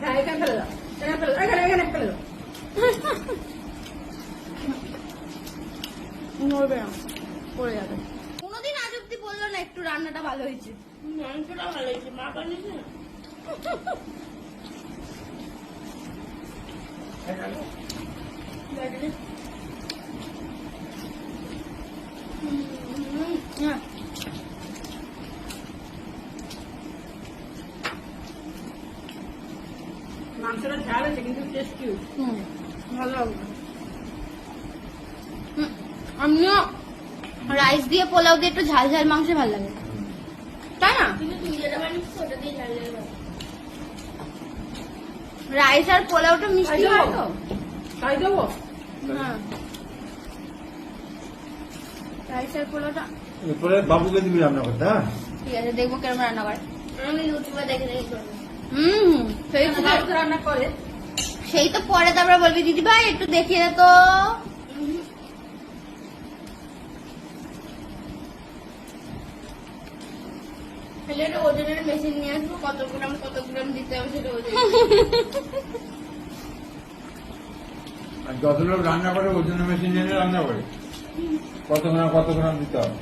হ্যাঁ এখানে ফেলে দাও, এখানে ফেলে দাও, এখানে ফেলে দাও। নড়বে না, পড়ে যাবে। কোনোদিন আজ অব্দি বললো না একটু রান্নাটা ভালো হয়েছে। মাংসটা ভালো হয়েছে, মা বানিয়েছে না? মাংসটা ঝাল আছে কিন্তু টেস্টি, ভালো লাগবে। আমিও রাইস দিয়ে পোলাও দিয়ে একটু ঝাল ঝাল মাংস ভালো লাগে, তাই না? রাইস আর পোলাওটা মিষ্টি হয় তো। খাই দেবো? হ্যাঁ, রাইস আর পোলাওটা এরপরে বাবুকে দিবি রান্না করতে। হ্যাঁ, ঠিক আছে, দেখবো কেমন রান্না করে। আমি ইউটিউবে দেখে দেখে করবো। সেই তো রান্না করে সেই তো পরে তারপরে বলবি দিদি ভাই একটু দেখিয়ে দে তো। তাহলে একটা ওজনের মেশিন নিয়ে আসবো, কত গ্রাম দিতে হবে সেটা ওজন। আর যত লোক রান্না করে ওজন মেশিন এনে রান্না করে কত গ্রাম দিতে হবে।